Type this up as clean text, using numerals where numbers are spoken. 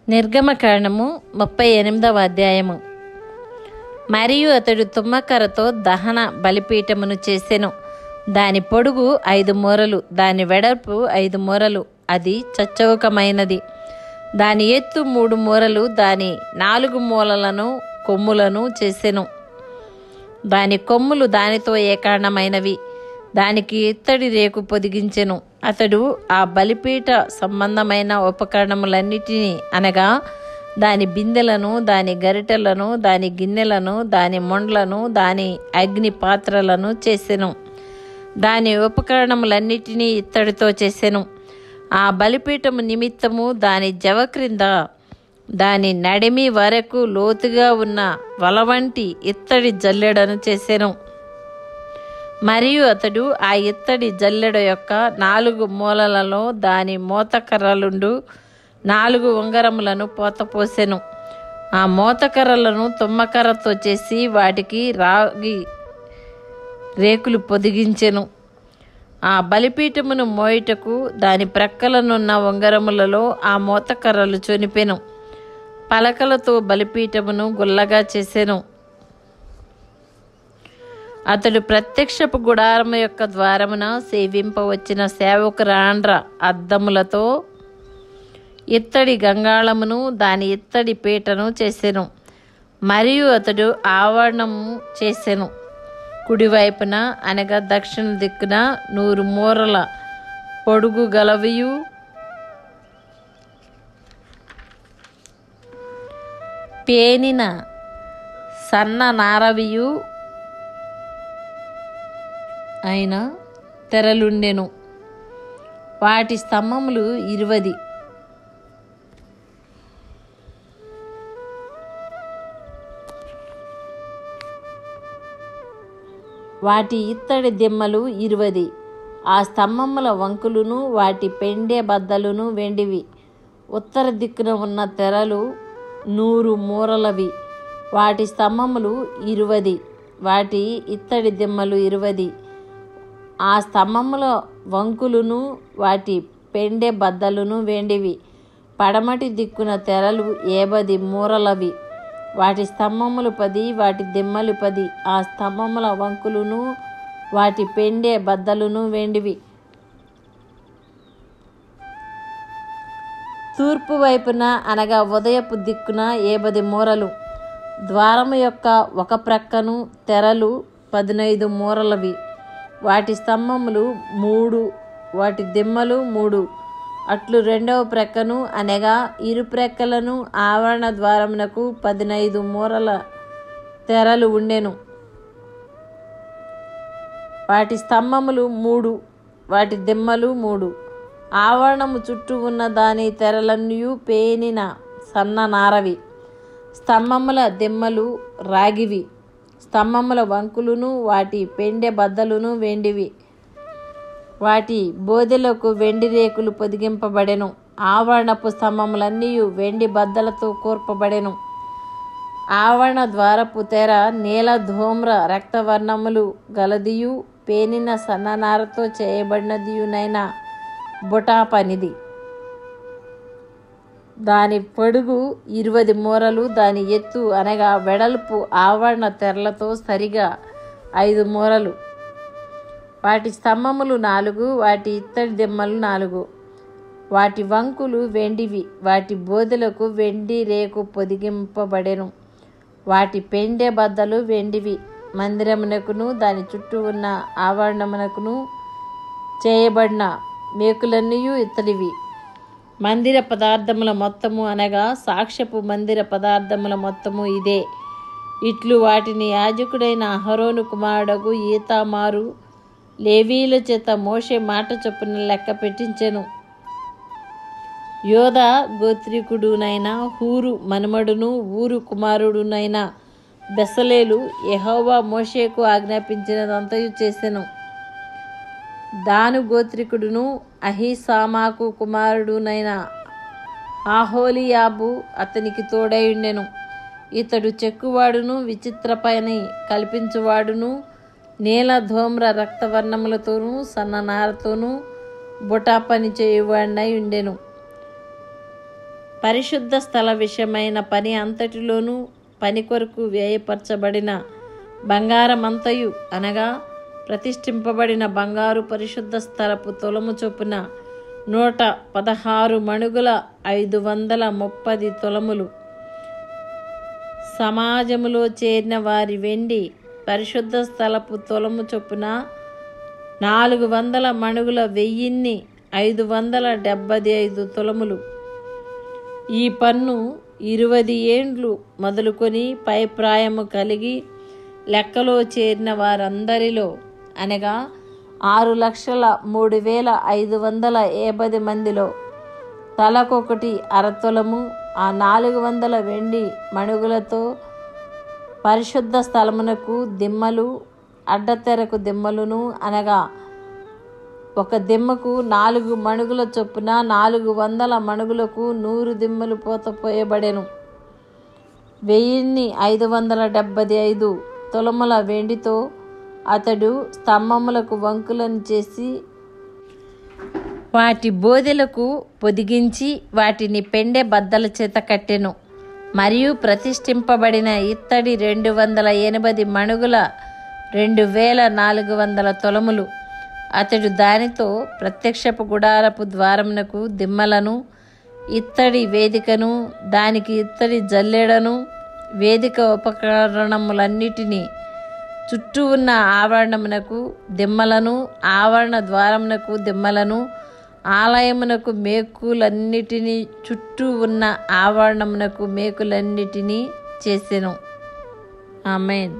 నిర్గమకాండము 38వ అధ్యాయము. మరియు అతడు తుమ్మకర్రతో దహన బలిపీఠమును చేసెను. దాని పొడుగు 5 మూరలు, దాని వెడల్పు 5 మూరలు, అది చచ్చౌకమైనది. దాని ఎత్తు 3 మూరలు, దాని 4 మూలలను కొమ్ములను చేసెను. దాని కొమ్ములు దానితో ఏకాండమైనవి. దానికి ఇత్తడి రేకు పొదిగించెను. అతడు ఆ బలిపీఠ సంబంధమైన ఉపకరణములన్నిటినీ అనగా దాని బిందెలను, దాని గరిటెలను, దాని గిన్నెలను, దాని మొండ్లను, దాని అగ్ని పాత్రలను చేసెను. దాని ఉపకరణములన్నిటినీ ఇత్తడితో చేసెను. ఆ బలిపీఠము నిమిత్తము దాని జవ క్రింద దాని నడిమి వరకు లోతుగా ఉన్న వల వంటి ఇత్తడి జల్లెడను చేసెను. మరియు అతడు ఆ ఇత్తడి జల్లెడ యొక్క 4 మూలలలో దాని మోతకర్రలుండు 4 ఉంగరములను పోతపోసెను. ఆ మోతకర్రలను తుమ్మకర్రతో చేసి వాటికి రాగి రేకులు పొదిగించెను. ఆ బలిపీఠమును మోయుటకు దాని ప్రక్కలనున్న ఉంగరములలో ఆ మోతకర్రలు చొనిపెను. పలకలతో బలిపీఠమును గుల్లగా చేసెను. అతడు ప్రత్యక్షపు గుడారము యొక్క ద్వారమున సేవింపవచ్చిన సేవకురాండ్ర అద్దములతో ఇత్తడి గంగాళమును దాని ఇత్తడి పీటను చేసెను. మరియు అతడు ఆవరణము చేసెను. కుడివైపున అనగా దక్షిణ దిక్కున 100 మూరల పొడుగు గలవియు పేనిన సన్న నారవియు అయిన తెరలుండెను. వాటి స్తంభములు 20. వాటి ఇత్తడి దిమ్మలు 20. ఆ స్తంభముల వంకులును వాటి పెండె బద్దలును వెండివి. ఉత్తర దిక్కున ఉన్న తెరలు 100 మూరలవి. వాటి స్తంభములు 20. వాటి ఇత్తడి దిమ్మలు 20. ఆ స్తంభముల వంకులును వాటి పెండె బద్దలును వెండివి. పడమటి దిక్కున తెరలు 50 మూరలవి. వాటి స్తంభములు 10, వాటి దిమ్మలు 10. ఆ స్తంభముల వంకులును వాటి పెండె బద్దలును వెండివి. తూర్పు వైపున అనగా ఉదయపు దిక్కున 50 మూరలు. ద్వారము యొక్క ఒక ప్రక్కను తెరలు 15 మూరలవి. వాటి స్తంభములు 3, వాటి దిమ్మలు 3. అట్లు రెండవ ప్రక్కను అనగా ఇరు ప్రక్కలను ఆవరణ ద్వారమునకు 15 మూరల తెరలు ఉండెను. వాటి స్తంభములు 3, వాటి దిమ్మలు 3. ఆవరణము చుట్టూ ఉన్న దాని తెరలన్నీ పేనిన సన్న నారవి. స్తంభముల దిమ్మలు రాగివి. స్తంభముల వంకులును వాటి పెండె బద్దలును వెండివి. వాటి బోదెలకు వెండి రేకులు పొదిగింపబడెను. ఆవరణపు స్తంభములన్నీ వెండి బద్దలతో కూర్పబడెను. ఆవరణ ద్వారపు తెర నీల ధూమ్ర రక్తవర్ణములు గలదియు పేనిన సన్ననారతో చేయబడినదియునైన బుటా పనిది. దాని పొడుగు 20 మూరలు, దాని ఎత్తు అనగా వెడల్పు ఆవరణ తెరలతో సరిగా 5 మూరలు. వాటి స్తంభములు 4, వాటి ఇత్తడి దిమ్మలు 4. వాటి వంకులు వెండివి. వాటి బోదెలకు వెండి రేకు పొదిగింపబడెను. వాటి పెండె బద్దలు వెండివి. మందిరమునకును దాని చుట్టూ ఉన్న ఆవరణమునకును చేయబడిన మేకులన్నీ ఇత్తడివి. మందిర పదార్థముల మొత్తము అనగా సాక్ష్యపు మందిర పదార్థముల మొత్తము ఇదే. ఇట్లు వాటిని యాజకుడైన అహరోను కుమారుడగు ఈతామారు లేవీల చేత మోషే మాట చొప్పున లెక్క పెట్టించెను. యోదా గోత్రికుడునైన హూరు మనుమడును ఊరు కుమారుడునైన బెసలేలు యెహోవా మోషేకు ఆజ్ఞాపించినదంతయు చేసెను. దాను గోత్రికుడును అహీసామాకు కుమారుడునైన ఆహోలియాబు అతనికి తోడైయుండెను. ఇతడు చెక్కువాడును విచిత్ర పని కల్పించువాడును నీల ధూమ్ర రక్తవర్ణములతోనూ సన్ననారతోనూ బుటా పని చేయువాడినై ఉండెను. పరిశుద్ధ స్థల విషయమైన పని అంతటిలోనూ పని కొరకు వ్యయపరచబడిన బంగారమంతయు అనగా ప్రతిష్ఠింపబడిన బంగారు పరిశుద్ధ స్థలపు తులము చొప్పున 116 మణుగుల 530 తులములు. సమాజములో చేరిన వారి వెండి పరిశుద్ధ స్థలపు తులము చొప్పున 400 మణుగుల 1575 తులములు. ఈ పన్ను 20 ఏండ్లు మొదలుకొని పై ప్రాయము కలిగి లెక్కలో చేరిన వారందరిలో అనగా 6,03,550 మందిలో తలకొకటి అరతులము ఆ 400 వెండి మణుగులతో పరిశుద్ధ స్థలమునకు దిమ్మలు, అడ్డతెరకు దిమ్మలును అనగా ఒక దిమ్మకు 4 మణుగుల చొప్పున 400 మణుగులకు 100 దిమ్మలు పోతపోయబడెను. 1575 తులముల వెండితో అతడు స్తంభములకు వంకులను చేసి వాటి బోదెలకు పొదిగించి వాటిని పెండె బద్దల చేత కట్టెను. మరియు ప్రతిష్ఠింపబడిన ఇత్తడి 280 మణుగుల 2400 తులములు. అతడు దానితో ప్రత్యక్షపు గుడారపు ద్వారమునకు దిమ్మలను, ఇత్తడి వేదికను, దానికి ఇత్తడి జల్లెడను, వేదిక ఉపకరణములన్నిటినీ, చుట్టూ ఉన్న ఆవరణమునకు దిమ్మలను, ఆవరణ ద్వారమునకు దిమ్మలను, ఆలయమునకు మేకులన్నిటినీ, చుట్టూ ఉన్న ఆవరణమునకు మేకులన్నిటినీ చేసెను. ఆమేన్.